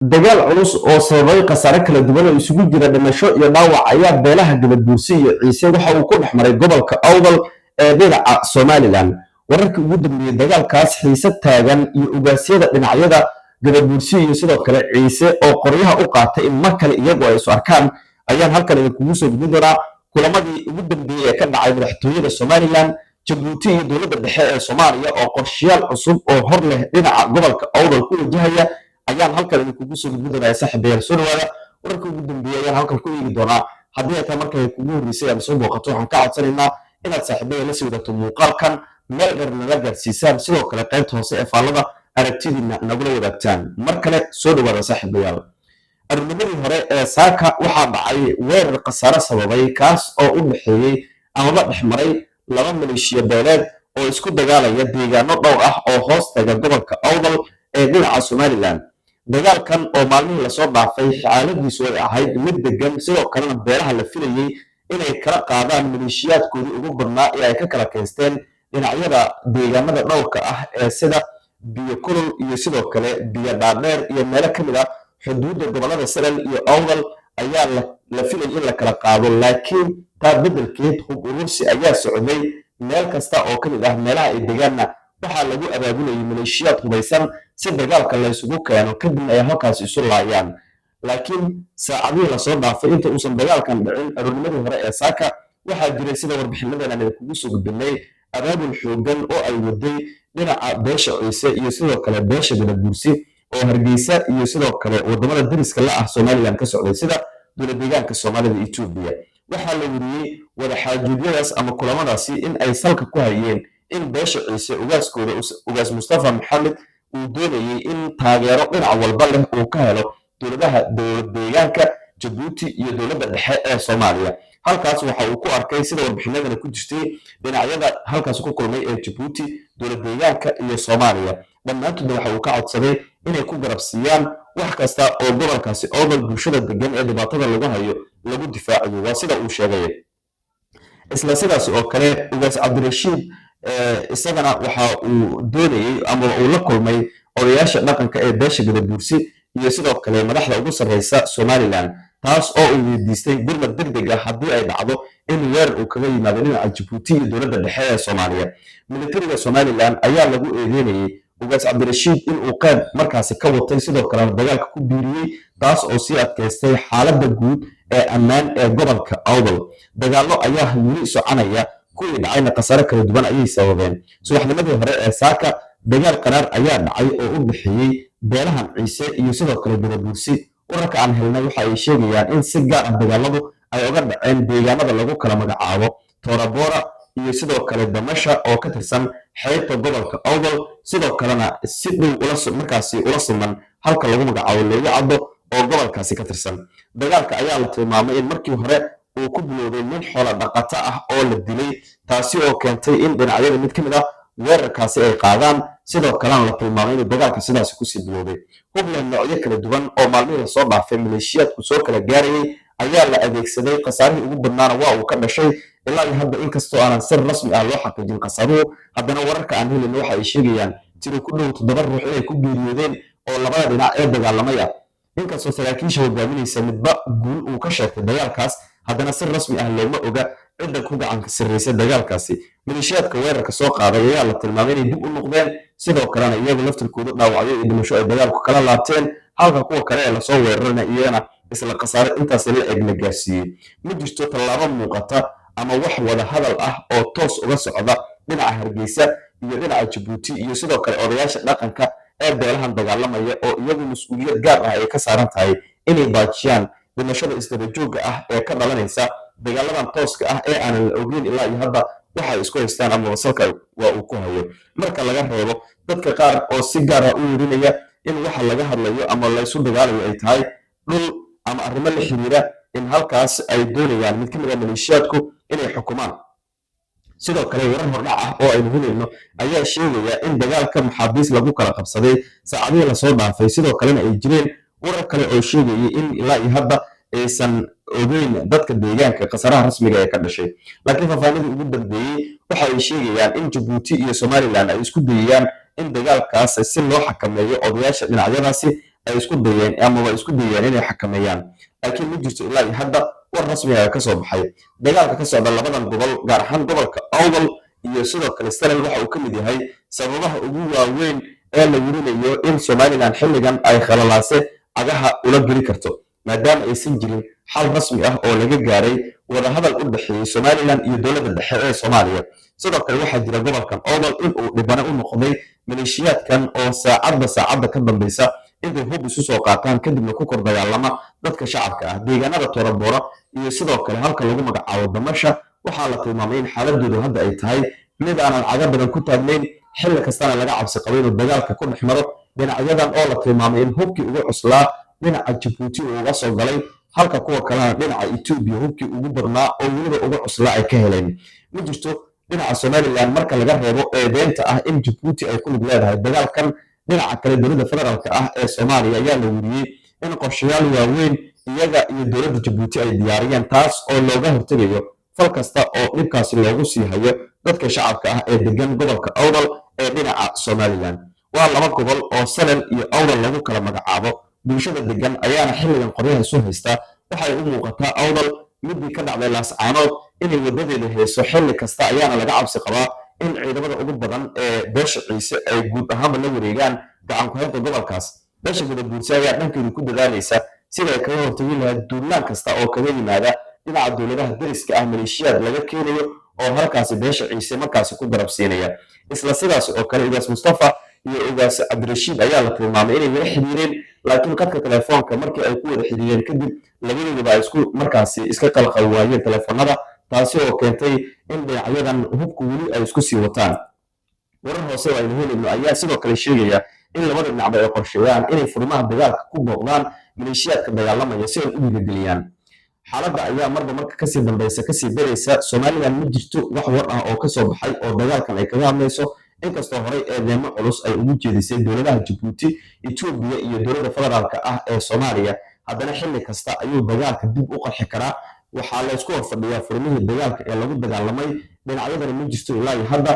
dagaal culus oo sababay khasaare kala duwan oo isugu jira dhimasho iyo dhaawac ayaa beelaha Gabadbuursi iyo Ciise waxa uu ku dhex maray gobolka Awdal ee dhinaca Somaliland. Wararkii ugu dambeeyay dagaalkaas xiisad taagan iyo ugaasyada dhinacyada Gabadbuursi iyo sidoo kale Ciise oo qoryaha u qaatay in mar kale iyagu ay isu arkaan ayaan halkan idinkugu soo gudbin doonaa kulamadii ugu dambeeyay ee ka dhacay madaxtooyada Somaliland, Jabuuti iyo dowladda dhexe ee Soomaaliya oo qorshayaal cusub oo hor leh dhinaca gobolka Awdal ku wajahaya ayaan halkan idinkugu soo gudbin doonaa saaxiibayaal soo dhawaada. Wararka ugu dambeeyay ayaan halkan ku eegi doonaa. Haddii ay tahay markay kugu horreysay ama soo booqato waxaan ka codsanaynaa inaad saaxiibayaal la sii wadato muuqaalkan meel dheer naga gaarsiisaan, sidoo kale qaybta hoose ee faallada aragtidiina nagula wadaagtaan. Mar kale soo dhawaada saaxiibayaal. Arrimadii hore ee saaka waxaa dhacay weerar khasaare sababay kaas oo u dhexeeyay amaba dhex maray laba maleeshiya beeleed oo isku dagaalaya deegaano dhowr ah oo hoos taga gobolka Awdal ee dhinaca Somaliland. Dagaalkan oo maalmihii lasoo dhaafay xaaladiisu ay ahayd mid degan, sidoo kalena beelaha la filayay inay kala qaadaan maleeshiyaadkoodii ugu badnaa ee ay ka kala kaysteen dhinacyada deegaanada dhowrka ah ee sida biyo kulul iyo sidoo kale biyo dhaadheer iyo meelo ka mid ah xuduudda gobolada Sanaag iyo Awdal ayaa la filayay in la kala qaado, laakiin taa beddelkeed hub urursi ayaa socday. meel kasta oo ka mid ah meelaha ay degaanna waxaa lagu abaabulayay maleeshiyaad hubaysan si dagaalka la isugu keeno kadibna ay halkaas isu laayaan. laakiin saacadihii lasoo dhaafay inta uusan dagaalkan dhicin aroornimadii hore ee saaka waxaa jiray sida warbixinadan aan idinkugu soo gudbinay abaabul xoogan oo ay waday dhinaca beesha Ciise iyo sidoo kale beesha Gabadbuursi oo Hargeysa iyo sidoo kale wadamada dariska la ah Somaliland ka socday sida dowlad deegaanka Soomaalida iyo Itoobiya. waxaa la wariyay wada xaajuudyadaas ama kulamadaasi in ay salka ku hayeen in beesha Ciise ugaaskooda ugaas Mustafa Maxamed uu doonayay in taageero dhinac walba leh uu ka helo dowladaha dowlad deegaanka Jabuuti iyo dowladda dhexe ee Soomaaliya. halkaas waxa uu ku arkay sida warbixinadana ku jirtay dhinacyada halkaas ku kulmay ee Jabuuti, dowlad deegaanka iyo Soomaaliya. dhammaantoodna waxa uu ka codsaday inay ku garabsiiyaan wax kasta oo gobolkaasi Awdal bulshada degan ee dhibaatada lagu hayo lagu difaacayo. waa sida uu sheegay. isla sidaas oo kale ugaas Cabdirashiid isagana waxa uu doonayay ama uu la kulmay odayaasha dhaqanka ee beesha Gabadbuursi iyo sidoo kale madaxda ugu sarreysa Somaliland, taas oo uu weydiistay gurmad degdeg ah haddii ay dhacdo in weerar uu kaga yimaado dhinaca Jabuuti iyo dowladda dhexe ee Soomaaliya. militariga Somaliland ayaa lagu eedeynayay ugaas Cabdirashiid in uu qayb markaasi ka watay, sidoo kalena dagaalka ku biiriyey, taas oo sii adkaystay xaaladda guud ee ammaan ee gobolka Awdal. dagaallo ayaa weli soconaya, kuwii dhacayna khasaare kala duwan ayay sababeen. subaxnimadii hore ee saaka dagaal qaraar ayaa dhacay oo u dhexeeyey beelahan Ciise iyo sidoo kale Gabadbuursi. wararka aan helnay waxa ay sheegayaan in si gaar ah dagaaladu ay uga dhaceen deegaanada lagu kala magacaabo Torabora iyo sidoo kale Damasha oo ka tirsan xeebta gobolka Awdal, sidoo kalena si dhow markaasi ula siman halka lagu magacaabo Leeyacado oo gobolkaasi ka tirsan. dagaalka ayaa la tilmaamay in markii hore uu ku bilowday nin xoolo dhaqato ah oo la dilay, taasi oo keentay in dhinacyada mid ka mid ah weerarkaasi ay qaadaan, sidoo kalena la tilmaamay in dagaalka sidaas ku sii bilowday. hubland noocyo kala duwan oo maalmihii lasoo dhaafay maleeshiyaadku soo kala gaarayay ayaa la adeegsaday. khasaarihii ugu badnaana waa uu ka dhashay. ilaa iyo hadda inkastoo aanan sir rasmi ah loo xaqiijin khasaaruhu, haddana wararka aan helin waxa ay sheegayaan tiro ku dhow 7 ruux inay ku geeriyoodeen oo labada dhinac ee dagaalamay ah. inkastoo saraakiisha hogaaminaysa midba guul uu ka sheegtay dagaalkaas, haddana si rasmi ah looma oga cidda ku gacanka sarreysay dagaalkaasi. maleeshiyaadka weerarka soo qaaday ayaa la tilmaamay inay dib u noqdeen, sidoo kalena iyagu laftirkooda dhaawacyo iyo dhimasho ay dagaalku kala laabteen, halka kuwa kale ee lasoo weerarana iyagana isla khasaare intaas la eg la gaarsiiyey. ma jirto tallaabo muuqata ama wax wada hadal ah oo toos uga socda dhinaca Hargeysa iyo dhinaca Jabuuti iyo sidoo kale odayaasha dhaqanka ee beelahan dagaalamaya oo iyagu mas'uuliyad gaar ah ay ka saaran tahay inay baajiyaan dhimashada isdaba joogga ah ee ka dhalanaysa dagaaladan tooska ah ee aanan la ogeyn ilaa iyo hadda waxa ay isku haystaan ama wasalka waa uu ku hayo. marka laga reebo dadka qaar oo si gaar ah u yeerinaya in waxa laga hadlayo ama la isu dagaalayo ay tahay dhul ama arrimo la xiriira in halkaas ay doonayaan mid ka mid ah maleeshiyaadku inay xukumaan. sidoo kale warar hordhac ah oo aynu helayno ayaa sheegaya in dagaalka maxaabiis lagu kala qabsaday saacadihii lasoo dhaafay, sidoo kalena ay jireen warar kale oo sheegayay in ilaa iyo hadda aysan ogeyn dadka deegaanka khasaaraha rasmiga ee ka dhashay. laakiin faahfaahinadii ugu dambeeyey waxa ay sheegayaan in Jabuuti iyo Somaliland ay isku dayayaan in dagaalkaas si loo xakameeyo odayaasha dhinacyadaasi ay isku dayeen amaba isku dayeen inay xakameeyaan laakiin ma jirto ilaa iyo hadda war rasmi ah ka soo baxay dagaalka ka socda labadan gobol gaar ahaan gobolka awdal iyo sidoo kale salel waxa uu ka mid yahay sababaha ugu waaweyn ee la werinayo in somalilan xilligan ay khalalaase cagaha ula geli karto maadaama aysan jirin xal rasmi ah oo laga gaaray wadahadal u dhexeeyey somalilan iyo dowladda dhexe ee soomaaliya sidoo kale waxaa jira gobolkan awdal in uu dhibano u noqday maleeshiyaadkan oo saacadda ka dambaysa intay hub isu soo qaataan kadibna ku kor dagaalama dadka shacabka ah deegaanada tooraboora iyo sidoo kale halka lagu magacaabo damasha waxaa la tilmaamay in xaaladoodu hadda ay tahay mid aanan caga badan ku taagnayn xilli kastana laga cabsi qabo inuu dagaalka ku dhex maro dhinacyadan oo la tilmaamay in hubkii ugu cuslaa dhinaca jabuuti uu uga soo galay halka kuwa kalena dhinaca etoobiya hubkii ugu badnaa oo weliba ugu cuslaa ay ka heleen ma jirto dhinaca somalilan marka laga reebo eedeynta ah in jabuuti ay ku lug leedahay dagaalkan dhinaca kale dowladda federaalka ah ee soomaaliya ayaa la weriyey in qorshayaal waaweyn iyaga iyo dowladda jabuuti ay diyaariyeen taas oo looga hortegayo fal kasta oo dhibkaasi loogu sii hayo dadka shacabka ah ee degan gobolka awdal ee dhinaca somalilan waa laba gobol oo salel iyo awdal lagu kala magacaabo bulshada degan ayaana xilligan qoryaha isu haysta waxay u muuqataa awdal midii ka dhacday laascaanood inay wadadeeda hayso xilli kasta ayaana laga cabsi qabaa in ciidamada ugu badan ee beesha ciise ay guud ahaanba la wareegaan gacan ku-haynta gobolkaas beesha gadabuurse ayaa dhankeedu ku dadaalaysa sida ay kaga hortagi lahayd duulaan kasta oo kaga yimaada dhinaca dowladaha dariska ah maleeshiyaad laga keenayo oo halkaasi beesha ciise markaasi ku darabsiinaya isla sidaas oo kale ugaas mustafa iyo ugaas cabdirashiid ayaa la tilmaamay inay wada xiriireen laakiin qadka telefoonka markii ay ku wada xiriireen kadib labadooduba ay isku markaasi iska qalqal waayeen telefoonada taasi oo keentay in dhinacyadan hubku weli ay isku sii wataan warar hoose oo aynu helayno ayaa sidoo kale sheegaya in labada dhinacba ay qorsheeyaan inay furimaha dagaalka ku booqdaan maleeshiyaadka dagaalamaya si ay u dhiirigeliyaan xaaladda ayaa marba marka kasii dambaysa kasii daraysa somalilan ma jirto wax war ah oo kasoo baxay oo dagaalkan ay kaga hadlayso inkastoo horey eedeemo culus ay ugu jeedisay dowladaha jabuuti etoobiya iyo dowladda federaalka ah ee soomaaliya haddana xilli kasta ayuu dagaalka dib u qarxi karaa waxaa la isku horfadhiyaa furmihii dagaalka ee lagu dagaalamay dhinacyadana ma jirto ilaa iyo hadda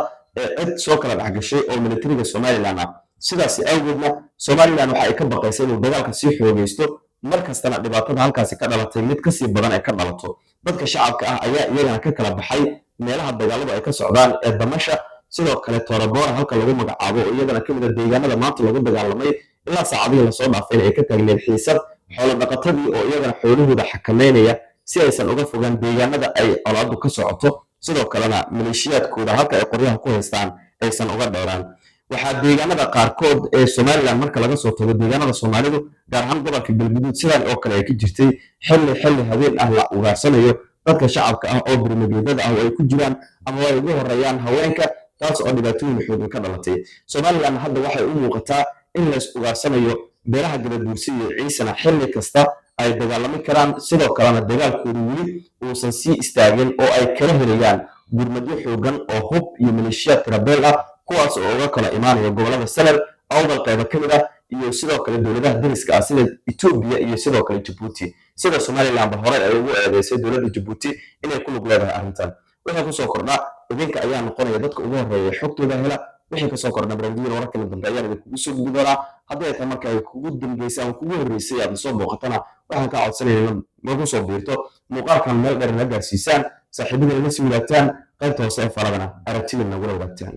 cid soo kala dhexgashay oo militariga somalilan ah sidaas awgeedna somalilan waxa ay ka baqaysa inuu dagaalka sii xoogaysto mar kastana dhibaatada halkaasi ka dhalatay mid kasii badan ay ka dhalato dadka shacabka ah ayaa iyagana ka kala baxay meelaha dagaaladu ay ka socdaan ee damasha sidoo kale tooraboora halka lagu magacaabo oo iyagana ka mid a deegaanada maanta lagu dagaalamay ilaa saacadihii lasoo dhaafayna ay ka taagneed xiisad xoolo dhaqatadii oo iyagana xoolahooda xakameynaya si aysan uga fogaan deegaanada ay colaadu ka socoto sidoo kalena maleeshiyaadkooda halka ay qoryaha ku haystaan aysan uga dheeraan waxaa deegaanada qaarkood ee somalilan marka laga soo tago deegaanada soomaalidu gaar ahaan gobolka galguduud sidan oo kale ay ka jirtay xilli habeen ah la ugaarsanayo dadka shacabka ah oo birmageedada ah oo ay ku jiraan ama ay ugu horeeyaan haweenka taas oo dhibaatooyin xooggan ka dhalatay somalilan hadda waxay u muuqataa in lays ugaarsanayo beelaha gadabuurse iyo ciisana xilli kasta ay dagaalami karaan sidoo kalena dagaalkoodu weli uusan sii istaagin oo ay kala helayaan gurmadyo xooggan oo hub iyo maleeshiyaad tirabeel ah kuwaas oo uga kala imaanaya gobolada salel awdal qayba ka mid ah iyo sidoo kale dowladaha dariska ah sida etoobiya iyo sidoo kale jabuuti sida somalilanba horey ay ugu eedeysay dowladda jabuuti inay ku lug leedahay arrintan wixii kusoo kordha idinka ayaa noqonaya dadka ugu horreeya xogtooda hela wixii kasoo kordha barnaamijyada wararkala dambe ayaan idinkugu soo gudbi doonaa haddii ay tahay marka ay kugu dambeysay ama kugu horreysay aad soo booqatana waxaan kaa codsanaya nagu soo biirto muuqaalkan meel dheer na gaarsiisaan saaxiibadana la sii wadaagtaan qaybta hoose ee faladana aragtida nagula wadaagtaan